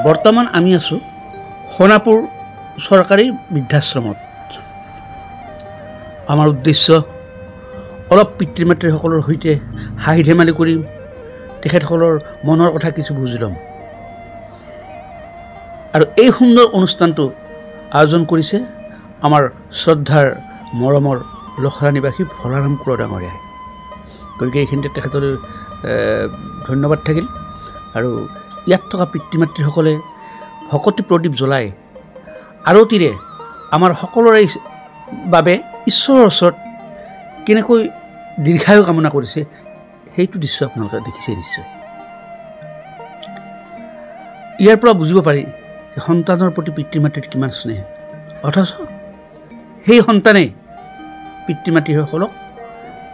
বৰ্তমান আমি আছোঁ সোণাপুৰ চৰকাৰী বৃদ্ধাশ্ৰমত। আমাৰ উদ্দেশ্য অলপ পিতৃ মাতৃসকলৰ সৈতে হাঁহি ধেমালি কৰি তেখেতসকলৰ মনৰ কথা কিছু বুজি ল'ম। আৰু এই সুন্দৰ অনুষ্ঠানটো আয়োজন কৰিছে আমাৰ শ্ৰদ্ধাৰ মৰমৰ লখৰা নিবাসী ভলাৰাম কোঁৱৰ ডাঙৰীয়াই। গতিকে এইখিনিতে তেখেতলৈ ধন্যবাদ থাকিল। আৰু ইয়াত থকা পিতৃ মাতৃসকলে ভকতি প্ৰদীপ জ্বলাই আৰতিৰে আমাৰ সকলোৰে বাবে ঈশ্বৰৰ ওচৰত কেনেকৈ দীৰ্ঘায়ু কামনা কৰিছে সেইটো দৃশ্য আপোনালোকে দেখিছে নিশ্চয়। ইয়াৰ পৰা বুজিব পাৰি যে সন্তানৰ প্ৰতি পিতৃ মাতৃৰ কিমান স্নেহ, অথচ সেই সন্তানেই পিতৃ মাতৃসকলক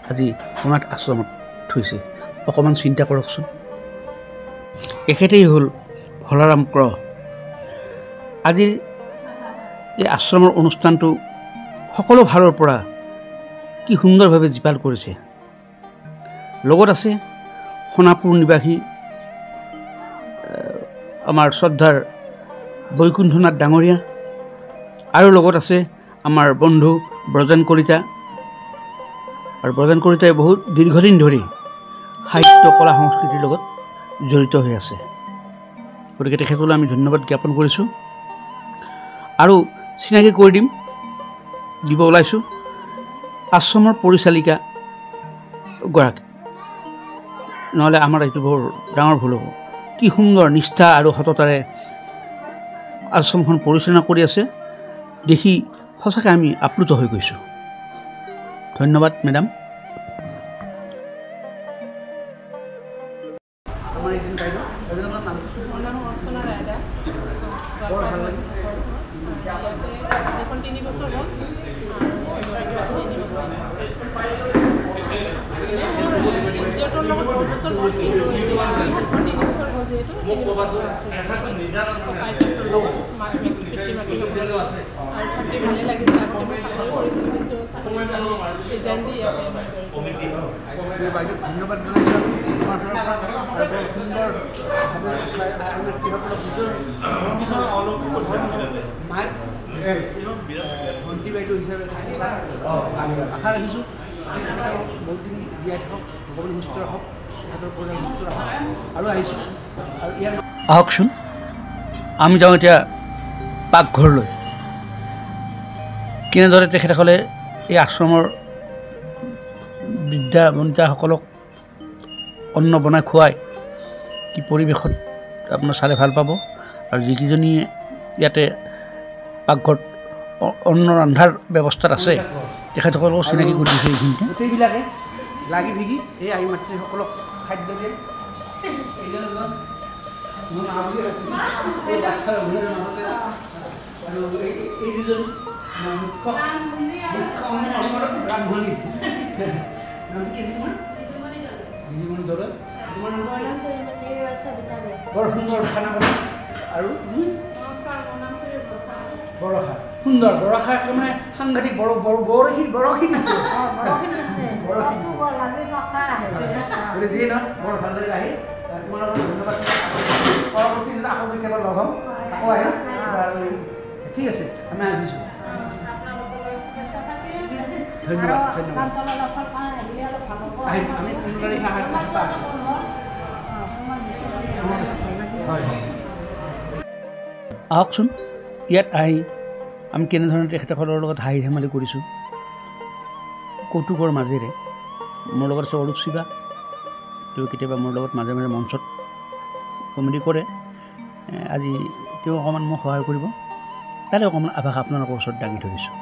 আজি অনাথ আশ্ৰমত থৈছে। অকণমান চিন্তা কৰকচোন। এখেতেই হ'ল ভলাৰাম কোঁৱৰ। আজিৰ এই আশ্ৰমৰ অনুষ্ঠানটো সকলো ফালৰ পৰা কি সুন্দৰভাৱে জীপাল কৰিছে। লগত আছে সোণাপুৰ নিবাসী আমাৰ শ্ৰদ্ধাৰ বৈকুণ্ঠনাথ ডাঙৰীয়া, আৰু লগত আছে আমাৰ বন্ধু ব্ৰজেন কলিতা। আৰু ব্ৰজেন কলিতাই বহুত দীৰ্ঘদিন ধৰি সাহিত্য কলা সংস্কৃতিৰ লগত জড়িত হৈ আছে। গতিকে তেখেতলৈ আমি ধন্যবাদ জ্ঞাপন কৰিছোঁ। আৰু চিনাকি কৰি দিব ওলাইছোঁ আশ্ৰমৰ পৰিচালিকা গৰাকী, নহ'লে আমাৰ এইটো বৰ ডাঙৰ ভুল হ'ব। কি সুন্দৰ নিষ্ঠা আৰু সততাৰে আশ্ৰমখন পৰিচালনা কৰি আছে দেখি সঁচাকৈ আমি আপ্লুত হৈ গৈছোঁ। ধন্যবাদ মেডাম। ধন্যবাদ জনাইছোঁ ভণ্টি বাইদেউ হিচাপে আশা ৰাখিছোঁ বহুত দিন জীয়াই থাকক, ভগৱান সুস্থ ৰাখক, তেখেতৰ পৰিয়াল সুস্থ ৰাখক। আৰু আহিছোঁ আৰু ইয়াৰ আহকচোন আমি যাওঁ এতিয়া পাকঘৰলৈ। কেনেদৰে তেখেতসকলে এই আশ্ৰমৰ বৃদ্ধা বনিতাসকলক অন্ন বনাই খুৱাই কি পৰিৱেশত আপোনাৰ চালে ভাল পাব। আৰু যিকেইজনীয়ে ইয়াতে পাকঘৰত অন্ন ৰন্ধাৰ ব্যৱস্থাত আছে তেখেতসকলক চিনাকি কৰি দিছে। এইখিনিতে গোটেইবিলাকে লাগি ভিগি এই আই মাতৃসকলক খাদ্য দিয়ে। আৰু এই দুজন মুখ্য ব্ৰাহ্মণী নামটো কি তোমাৰ? বৰ সুন্দৰ খানা বনাই। আৰু বৰষা সুন্দৰ বৰষা একেবাৰে সাংঘাতিক বৰশী দিছে। যিয়ে নহওক বৰ ভাল লাগে আহি তোমালোকৰ ধন্যবাদ। পৰৱৰ্তী দিনত আকৌ কেতিয়াবা লগ হ'ম, আকৌ আহিম। ঠিক আছে, আমি আহিছোঁ। ধন্যবাদ আমি 15 তাৰিখে আহকচোন। ইয়াত আহি আমি কেনেধৰণে তেখেতসকলৰ লগত হাঁহি ধেমালি কৰিছোঁ কৌতুকৰ মাজেৰে। মোৰ লগত আছে অৰূপ শিৱা, তেওঁ কেতিয়াবা মোৰ লগত মাজে মাজে মঞ্চত কমেডি কৰে। আজি তেওঁ অকণমান মোক সহায় কৰিব, তাৰে অকণমান আভাস আপোনালোকৰ ওচৰত দাঙি ধৰিছোঁ।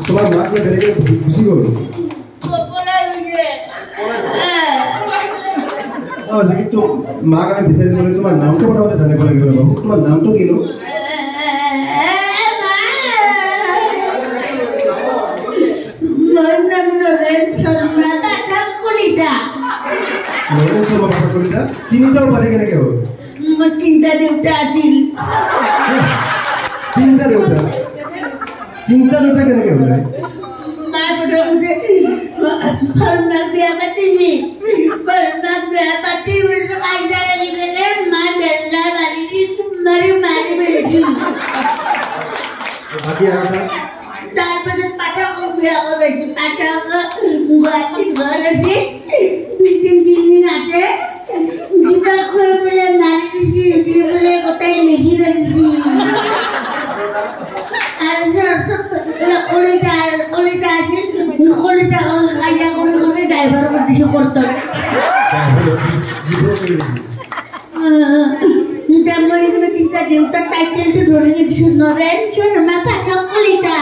তোমাৰ মাকে বেড়ে খুশি কৰো কিন্তু মাক আমি বিচাৰি দিবলৈ তোমাৰ নামটো প্ৰথমতে জানিব লাগিব। বাবু তোমাৰ নামটো কিনো? Nonton Ren Salma Kakak Kulita. Kalita তিনিটা উপাধি কেনেকৈ হ'ল মোৰ তিনিটা দেউতা আছিল তিনিটা দেউতা কেনেকৈ হ'ল মায়ে প্ৰথমতে মাক বিয়া পাতিছি মাক বিয়া পাতি কাইদা লাগি থাকে মায়ে বেলনা মাৰি দি মাৰি পেলাইছি তাৰপাছত পাঠকক বিয়া কৰাইছি পাঠক গুৱাহাটীত ঘৰ আছে দুদিন তিনিদিন আছে গীতা খুৱাই পেলাই মাৰি দিছি দি পেলাই গোটেই লিখি ৰাখিছি আৰু কলিতা আছিল কলিতা কাজিয়া কৰি ড্ৰাইভাৰ কৰি দিছোঁ কৰ্তন এতিয়া মই তিনিটা দেউতাৰ টাইটেলটো ধৰি ৰাখিছোঁ নৰেন শৰ্মা পাঠক কলিতা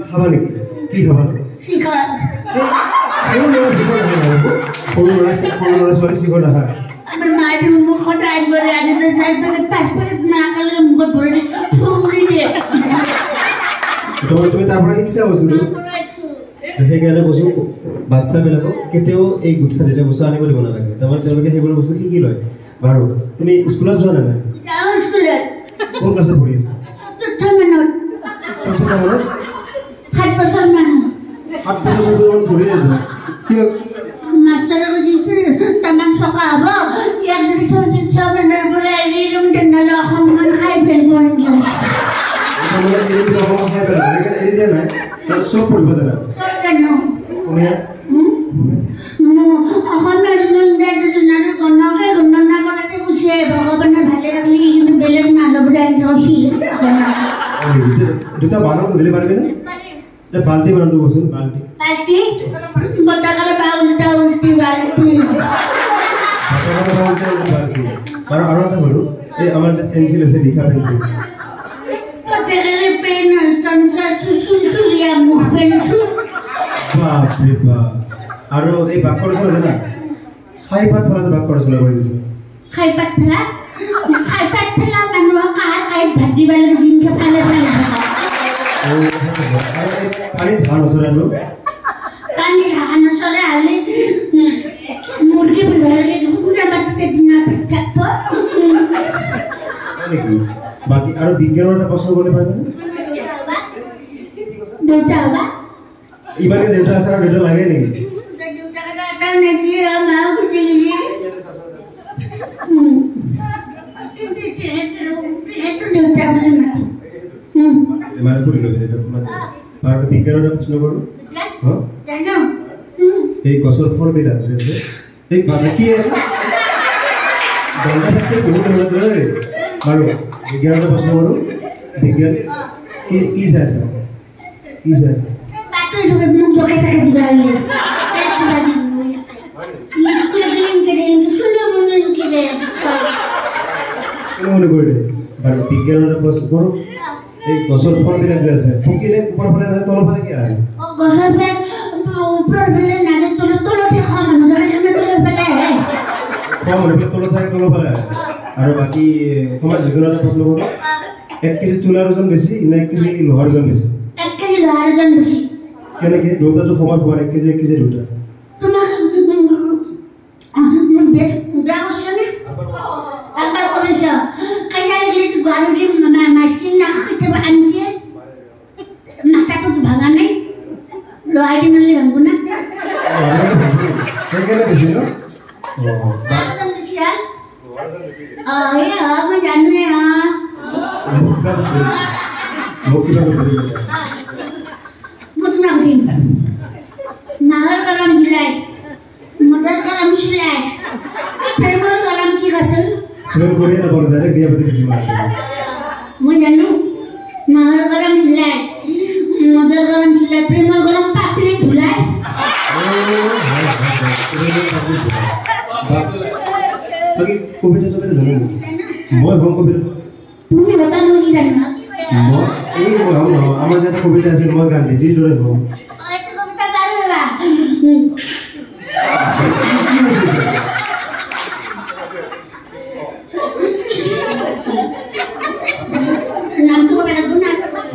খাবা নেকি কি খাবা শিখৰ সৰু ল'ৰা ছোৱালী শিখৰ নাখায় আমাৰ মায়ে মোক সদায় কৰে আনি 4 পেকেট 5 পেকেট নাখালে মুখত ভৰি দিয়ে ফুৰি দিয়ে তুমি তাৰ পৰা শিক্ষা বস্তুটো সেইকাৰণে কৈছোঁ বাচ্চাবিলাকক কেতিয়াও এই গুটখা যেতিয়া বস্তু আনিব দিব নালাগে তাৰমানে তেওঁলোকে সেইবোৰ বস্তু শিকি লয় বাৰু তুমি স্কুলত যোৱা নে নাই যাওঁ স্কুলত কোন ক্লাছত পঢ়ি আছা চতুৰ্থ মানত 7 বছৰ মানত 8 বছৰ পঢ়ি আছা কিয় মাষ্টৰে কৈছে তামান থকা হ'ব ইয়াক যদি চৌধুৰীৰ পৰা এৰি দিম তেনেহ'লে অসমখন খাই পেলাব চব পঢ়িব জানা জানো অসমীয়া অসমীয়া ইংৰাজী জনাৰো গণকে গণনা কৰাতে কৈছে ভগৱানে ভালে ৰাখিলে কিন্তু বেলেগ মানুহবোৰে দুটা বানান ধৰিব পাৰিবিনে বাল্টি বানানটো কৈছোঁ বাল্টি বতাকালে বা উল্টা উল্টি বাল্টি আৰু এটা কৰোঁ এই আমাৰ যে পেঞ্চিল আছে লিখা পেঞ্চিল পেন চুচুলিয়া মুখ পেঞ্চিল বাপৰে বাপ আৰু এই বাক্য ৰচনা জানা খাই পাত ফলাটো বাক্য ৰচনা কৰি দিছে খাই পাত ফেলা মানুহক কাইত ভাত দিব লাগে জিনকে ফালে পানী ধান ওচৰাটো পানী ধান ওচৰা হ'লে মুৰ্গী পুহিব লাগে কুকুৰা মাটিতে দিনা ভাত থাকিব বাকী আৰু বিজ্ঞানৰ এটা প্ৰশ্ন কৰিব পাৰিবনে দেউতা হ'বা ইমানে দেউতা আছে আৰু দেউতা লাগে নেকি দেউতা এটা নেকি মাও খুজি সেইটো দেউতা বুলি মাতি মানে কৰি ল'বি আৰু বিজ্ঞানৰ এটা প্ৰশ্ন কৰোঁ জানো এই গছৰ ফলবিলাক আছে এই কি বহুত বাৰু বিজ্ঞানৰ এটা প্ৰশ্ন কৰোঁ বিজ্ঞান কি চাই আছে মনে কৰি দে বাৰু বিজ্ঞানৰ এটা প্ৰশ্ন কৰোঁ এই গছৰ ফলবিলাক যে আছে পকিলে ওপৰ ফালে নাযায় তলৰ ফালে কি আহে গছৰ ফালে ওপৰৰ ফালে নাযায় তলতে খোৱা মানুহ তলত থাকে তলৰ ফালে আহে আৰু বাকী সমাজ বিজ্ঞানৰ এটা প্ৰশ্ন কৰোঁ 1 কেজি তোলাৰ ওজন বেছি নে 1 কেজি লোহাৰ ওজন বেছি 1 কেজি লোহাৰ ওজন বেছি কেনেকৈ দুটাটো সমান হোৱাৰ 1 কেজি দুটা তোমাক বেয়া কৈছে নে এবাৰ কৰিছ কাইলৈ লাগিলে গাড়ী দিম মাৰ্চিন না কেতিয়াবা আনকি মাথাটো ভাঙা নাই লোহাই দি মাৰিলে ভাঙব না সেইকাৰণে বেছি ন মই জানোৱে মোক কিবা কৰিব মই তোমাক দিম নাহৰ গৰম বিলাই মদৰ গৰম চিলাই প্ৰেমৰ গৰম কি কৈছিল প্ৰেম কৰিয়ে নাপালোঁ ডাইৰেক্ট বিয়া পাতি দিছে মই জানো নাহৰ গৰম চিলাই মদৰ গৰম চিলাই প্ৰেমৰ গৰম পাপলি ধুলাই কবিতা চবিতা জানো মই হম কবিতা তুমি হতা মই কি জানো আমাৰ যে এটা কবিতা আছিল মই গান্ধীজীৰ দৰে হম কবিতা গাড়ি ৰবা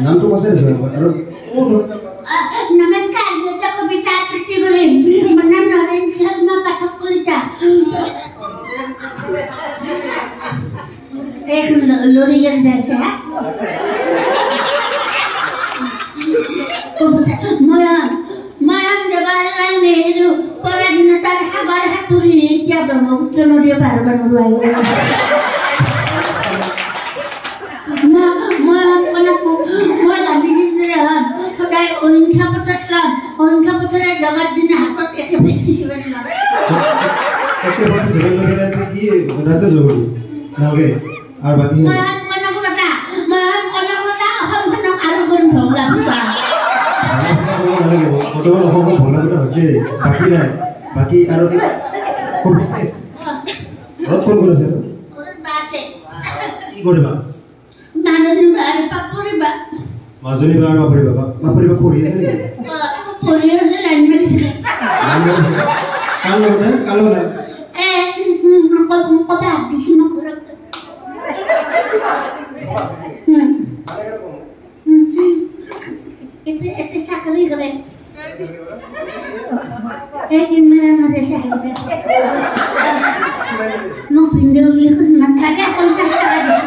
নামটো আছে আৰু নমস্কাৰ দেউতা কবিতা আবৃত্তি কৰি চুৰি কৰে দিয়েছে হ্যাঁ মহান জৱাহৰলাল নেহৰু পৰাধীনতাৰ সাগৰ সাঁতুৰি এতিয়া ব্ৰহ্মপুত্ৰ নদীয়ে পাৰ হ'ব নোৱাৰিব মই গান্ধীজীৰ দৰে হ'ম সদায় অহিংসা পথত ল'ম অহিংসা পথৰে জগত দিনে হাতত একেবাৰে বাকি আৰু ফোন কৰিছে কি কৰিবা মাজনী বা বাপৰিবা বাপৰিবা পঢ়ি আছে নেকি পঢ়ি আছে লাইন মাৰি থাকে কাল লগতে কবা দিছি নকৰক এতে চাকৰি কৰে মেৰা নৰে চাহিদা মোক ভিন্দে বুলি নাথাকে 50 টাকা দিয়ে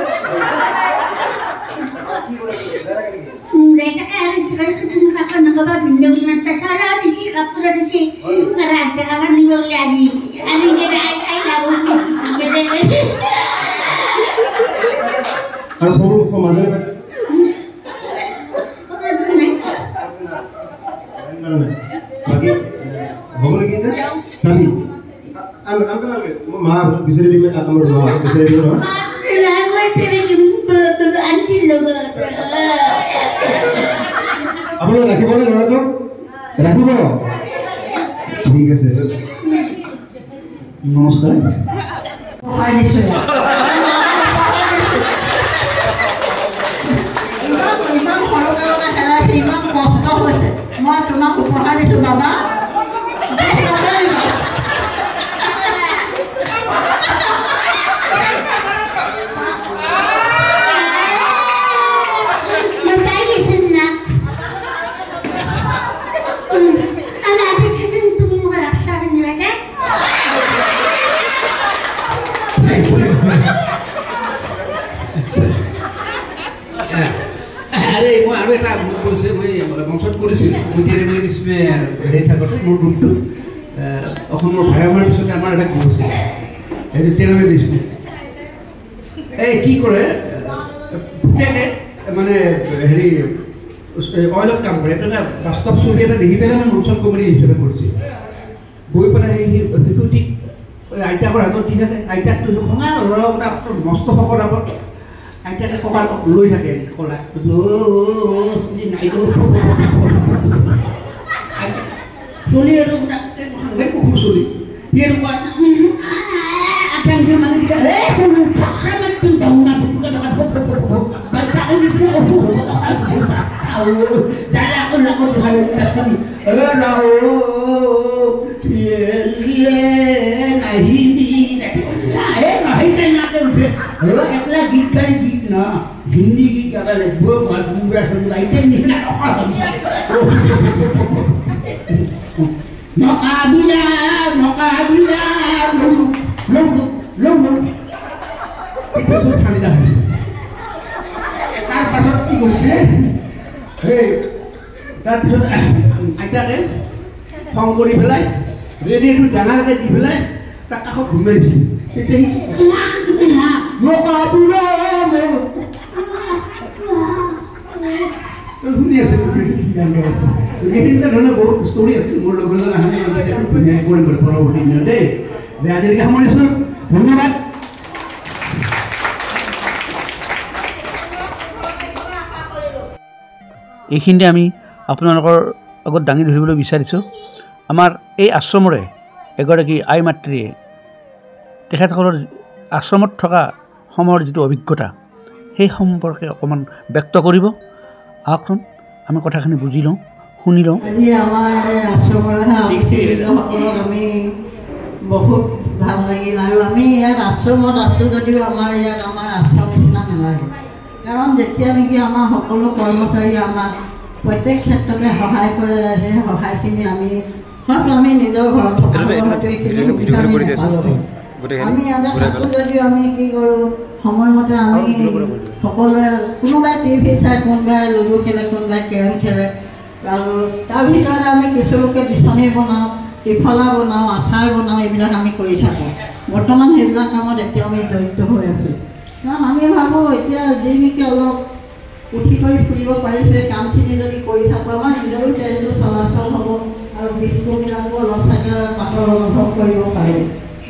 তুমি কাকা নকবা ভিন্দে বুলি নাথাকে সারা দিছি কাপড় দিছি রাতে আবার নিব বলে আজি আমি গেলে আই লাভ আর সৰু মাজে বাকি হবলে কি না তাই আনকা লাগে মা বিছাৰি দিমে আমাৰ মা বিছাৰি দিব না মই তেৰে কি আন্টি লগা আপোনালোক ৰাখিব নে ল'ৰাটো ৰাখিব ঠিক আছে নমস্কাৰ ইমান কষ্ট হৈছে মই তোমাক উপহাৰ দিছোঁ বাবা আৰে মই আৰু এটা কৰিছে মই মঞ্চত কৰিছিলোঁ মই তিৰেমালি বিষ্ণুৱে হেৰি থাকোঁতে মোৰ গ্ৰুপটো অসমৰ ভায়ামাৰ পিছতে আমাৰ এটা গ্ৰুপ আছিল সেইটো তিৰেমালি বিষ্ণু এই কি কৰে পুতেকে মানে হেৰি অইলত কাম কৰে এটা বাস্তৱ ছবি এটা দেখি পেলাই মই মঞ্চত কমেডি হিচাপে কৰিছোঁ গৈ পেলাই সেই শিশুটিক আইতাকৰ হাতত দি থাকে আইতাকটো খঙা ল'ৰা মস্ত শকত আগত আইতাকে ককাক লৈ থাকে কলা চলি আৰু পুখুৰ চলি সি আৰু আকাংক্ষা মানে একলা গীত গাই গীত না হিন্দি গীত গাতা লাগবো নকাবিলা নকাবিলা ঠাণ্ডা হৈছে তাৰ পাছত কি কৰিছে তাৰপিছত আইতাকে খং কৰি পেলাই ৰেডিঅ'টো ডাঙৰকৈ দি পেলাই তাক কাষত ঘুমাই দিছিল তেতিয়া শুনি আছে ধৰণৰ বহুত ষ্টৰি আছিল মোৰ লগৰজন আহি ধুনীয়াকৈ কৰিব পৰৱৰ্তী দিনত দেই আজিলৈকে সামৰিছোঁ ধন্যবাদ এইখিনিতে আমি আপোনালোকৰ আগত দাঙি ধৰিবলৈ বিচাৰিছোঁ আমাৰ এই আশ্ৰমৰে এগৰাকী আই মাতৃয়ে তেখেতসকলৰ আশ্ৰমত থকা সময়ৰ যিটো অভিজ্ঞতা সেই সম্পৰ্কে অকণমান ব্যক্ত কৰিব আহকচোন আমি কথাখিনি বুজি লওঁ শুনি লওঁ আজি আমাৰ আশ্ৰমৰ সকলক আমি বহুত ভাল লাগিল আৰু আমি ইয়াত আশ্ৰমত আছোঁ যদিও আমাৰ ইয়াত আমাৰ আশ্ৰম নিচিনা নালাগে কাৰণ যেতিয়া নেকি আমাৰ সকলো কৰ্মচাৰী আমাক প্ৰত্যেক ক্ষেত্ৰতে সহায় কৰে সেই সহায়খিনি আমি হয়তো আমি নিজৰ ঘৰত থকা হয়তো এইখিনি সুবিধা আমি নাপালোঁ আমি ইয়াতে থাকোঁ যদিও আমি কি কৰোঁ সময়মতে আমি সকলোৱে কোনোবাই টিভি চাই কোনোবাই লুডু খেলে কোনোবাই কেৰম খেলে আৰু তাৰ ভিতৰতে আমি কিছু লোকে বিচনী বনাওঁ ত্ৰিফলা বনাওঁ আচাৰ বনাওঁ এইবিলাক আমি কৰি থাকোঁ বৰ্তমান সেইবিলাক কামত এতিয়া আমি জড়িত হৈ আছোঁ কাৰণ আমি ভাবোঁ এতিয়া যি নেকি অলপ উঠি কৰি ফুৰিব পাৰিছে কামখিনি যদি কৰি থাকোঁ আমাৰ নিজৰো তেজটো চলাচল হ'ব আৰু বিষবিলাকো অলপ থাকে পাতৰ অনুভৱ কৰিব পাৰিম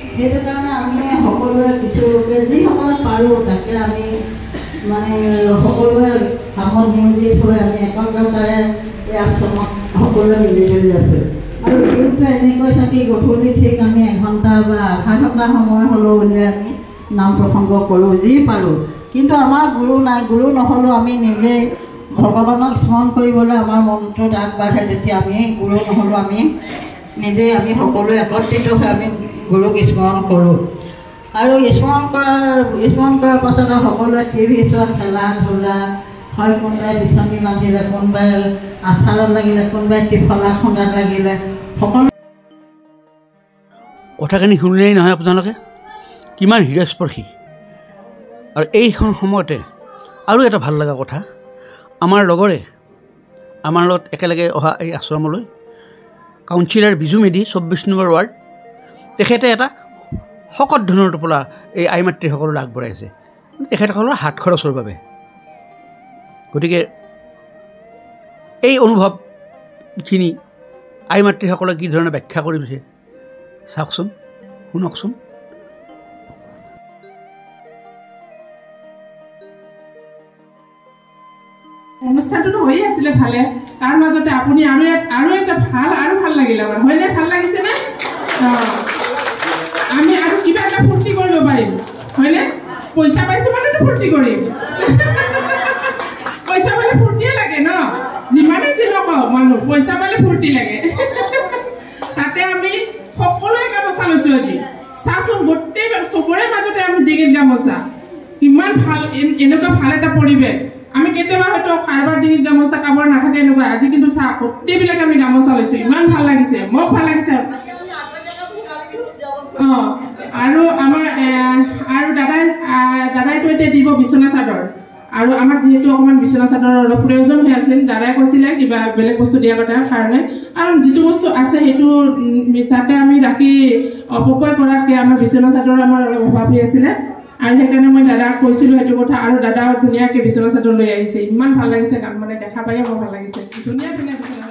সেইটো কাৰণে আমি সকলোৱে কিছু লোকে যিসকলে পাৰোঁ তাকে আমি মানে সকলোৱে কামত নিয়োজিত হৈ আমি একাগ্ৰতাৰে এই আশ্ৰমত সকলোৱে মিলিজুলি আছোঁ আৰু দিনটো এনেকৈ থাকি গধূলি ঠিক আমি এঘণ্টা বা আধা ঘণ্টা সময় হ'লেও উলিয়াই আমি নাম প্ৰসংগ কৰোঁ যি পাৰোঁ কিন্তু আমাৰ গুৰু নাই গুৰু নহ'লেও আমি নিজেই ভগৱানক স্মৰণ কৰিবলৈ আমাৰ মনটোত আগবাঢ়ে যেতিয়া আমি গুৰু নহ'লেও আমি নিজেই আমি সকলোৱে একত্ৰিত হৈ আমি গুৰুক স্মৰণ কৰোঁ আৰু স্মৰণ কৰাৰ পাছতে সকলোৱে টিভি চোৱা খেলা ধূলা হয় কোনোবাই বিচনী বান্ধিলে কোনোবাই আচাৰত লাগিলে কোনোবাই ত্ৰিফলা খুন্দাত লাগিলে সকলো কথাখিনি শুনিলেই নহয় আপোনালোকে কিমান হৃদয়স্পৰ্শী আৰু এইখন সময়তে আৰু এটা ভাল লগা কথা আমাৰ লগৰে আমাৰ লগত একেলগে অহা এই আশ্ৰমলৈ councillor Biju Medhi 24 number ward তেখেতে এটা শকত ধনৰ টোপোলা এই আই মাতৃসকললৈ আগবঢ়াইছে তেখেতসকলৰ হাত খৰচৰ বাবে গতিকে এই অনুভৱখিনি আই মাতৃসকলে কি ধৰণে ব্যাখ্যা কৰিছে চাওকচোন শুনকচোন অনুষ্ঠানটো হৈ আছিলে ভালে তাৰ মাজতে আপুনি আৰু এটা ভাল লাগিলে আমাৰ হয়নে ভাল লাগিছে নে আমি আৰু কিবা এটা ফূৰ্তি কৰিব পাৰিম হয়নে পইচা পাইছো মানে ফূৰ্তি কৰিম পইচা পালে ফূৰ্তিয়ে লাগে ন যিমানে যি নকওঁ মানুহ পইচা পালে ফূৰ্তি লাগে তাতে আমি সকলোৱে গামোচা লৈছো আজি চাচোন গোটেই চবৰে মাজতে আমি ডিঙিত গামোচা কিমান ভাল এনেকুৱা ভাল এটা পৰিৱেশ আমি কেতিয়াবা হয়তো কাৰোবাৰ ডিঙিত গামোচা কাৰোবাৰ নাথাকে এনেকুৱা আজি কিন্তু চাহ গোটেইবিলাক আমি গামোচা লৈছো ইমান ভাল লাগিছে মোক ভাল লাগিছে আৰু আমাৰ আৰু দাদাইতো এতিয়া দিব বিচনা চাদৰ আৰু আমাৰ যিহেতু অকণমান বিচনা চাদৰৰ অলপ প্ৰয়োজন হৈ আছিল দাদাই কৈছিলে কিবা বেলেগ বস্তু দিয়াৰ কাৰণে কাৰণ যিটো বস্তু আছে সেইটো মিছাতে আমি ৰাখি অপব্যয় কৰাতকৈ আমাৰ বিচনা চাদৰ আমাৰ অলপ অভাৱ হৈ আছিলে আৰু সেইকাৰণে মই দাদাক কৈছিলোঁ সেইটো কথা আৰু দাদাও ধুনীয়াকৈ বিচনা চাদৰ লৈ আহিছে ইমান ভাল লাগিছে মানে দেখা পায়ে মোৰ ভাল লাগিছে ধুনীয়া বিচনা চাদৰ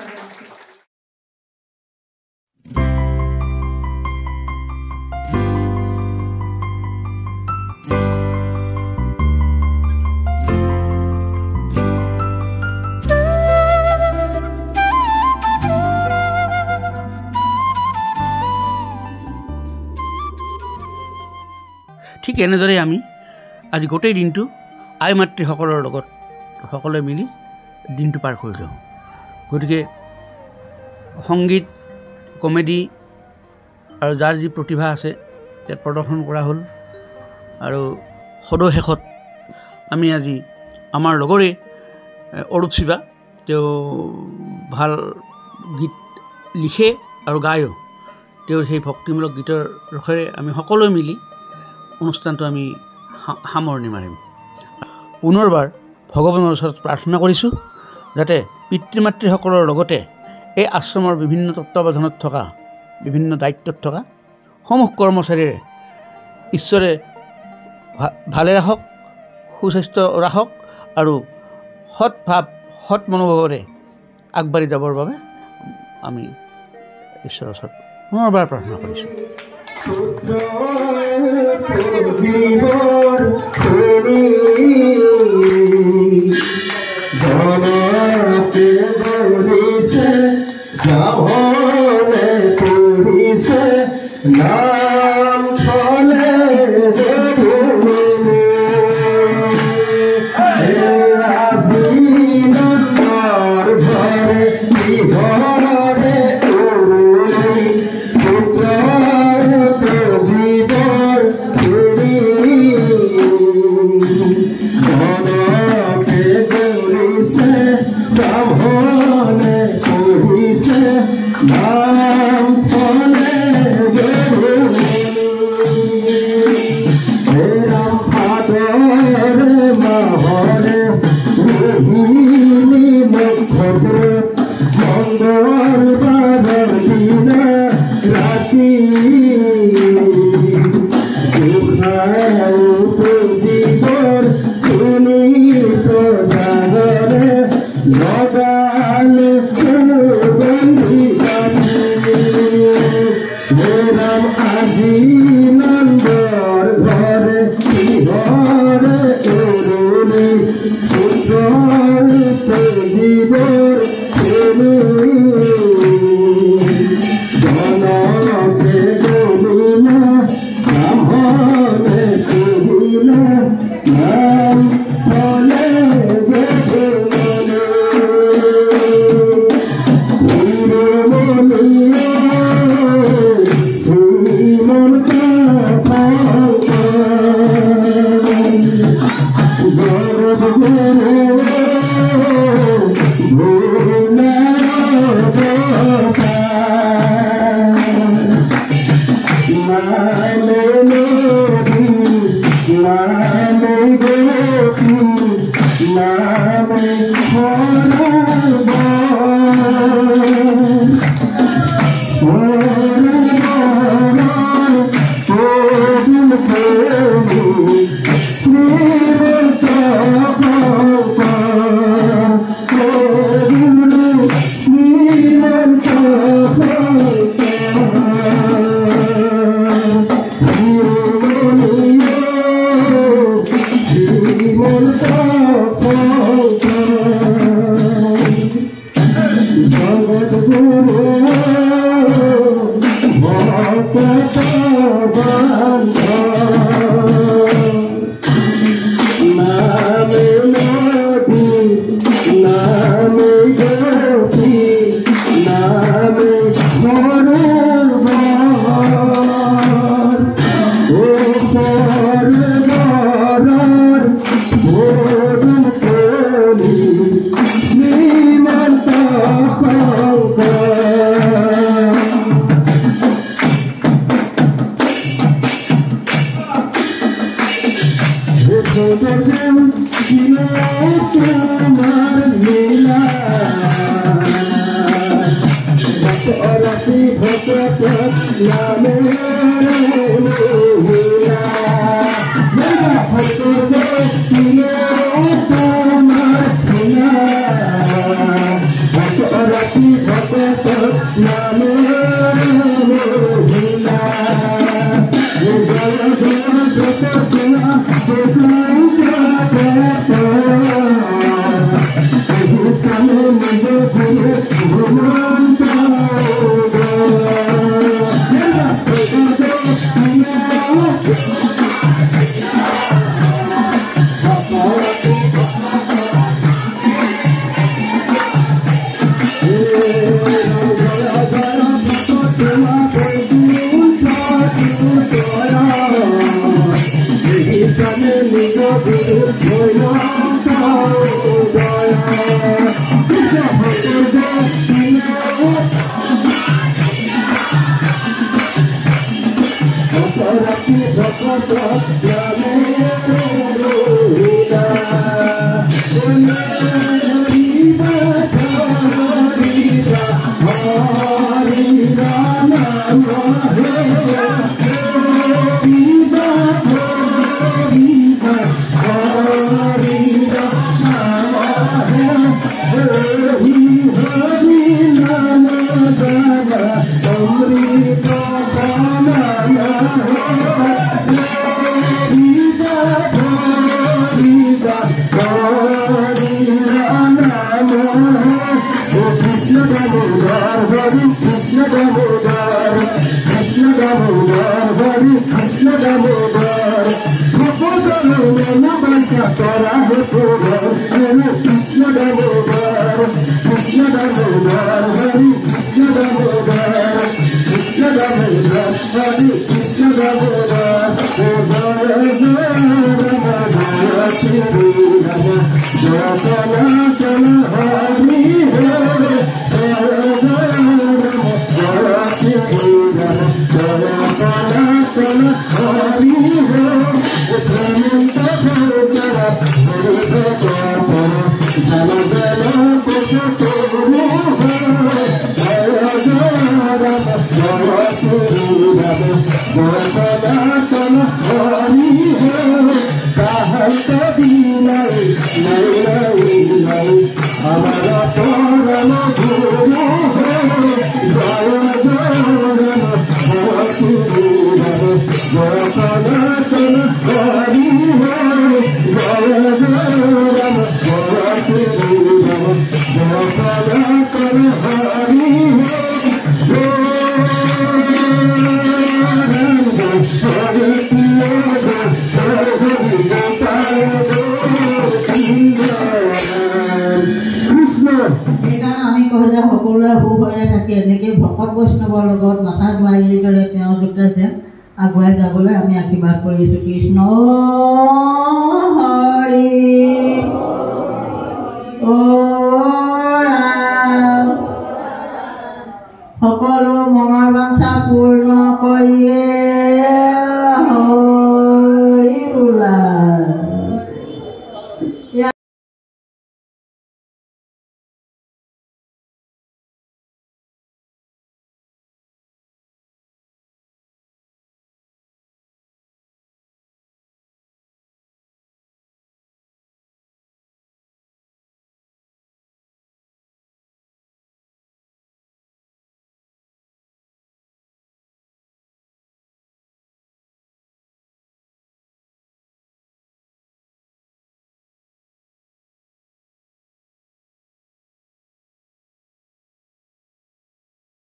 ঠিক এনেদৰে আমি আজি গোটেই দিনটো আই মাতৃসকলৰ লগত সকলোৱে মিলি দিনটো পাৰ কৰিলোঁ গতিকে সংগীত কমেডি আৰু যাৰ যি প্ৰতিভা আছে তাত প্ৰদৰ্শন কৰা হ'ল আৰু সদশেষত আমি আজি আমাৰ লগৰে অৰূপ শিৱা তেওঁ ভাল গীত লিখে আৰু গায়ো তেওঁৰ সেই ভক্তিমূলক গীতৰ ৰসেৰে আমি সকলোৱে মিলি অনুষ্ঠানটো আমি সামৰণি মাৰিম পুনৰবাৰ ভগৱানৰ ওচৰত প্ৰাৰ্থনা কৰিছোঁ যাতে পিতৃ মাতৃসকলৰ লগতে এই আশ্ৰমৰ বিভিন্ন তত্ত্বাৱধানত থকা বিভিন্ন দায়িত্বত থকা সমূহ কৰ্মচাৰীৰে ঈশ্বৰে ভালে ৰাখক সুস্বাস্থ্য ৰাখক আৰু সৎ ভাৱ সৎ মনোভাৱেৰে আগবাঢ়ি যাবৰ বাবে আমি ঈশ্বৰৰ ওচৰত পুনৰবাৰ প্ৰাৰ্থনা কৰিছোঁ জীবন জনতে ধৰিছে গাঁৱলে পৰিছে নাম থলে আজি নামৰ ঘৰে বিহৰে নাম ফলে যে সকলোৱে সুভৰে থাকি এনেকৈ ভকত বৈষ্ণৱৰ লগত মাথা ধুৱাই এইদৰে তেওঁলোকে যেন আগুৱাই যাবলৈ আমি আশীৰ্বাদ কৰিছোঁ। কৃষ্ণ হৰি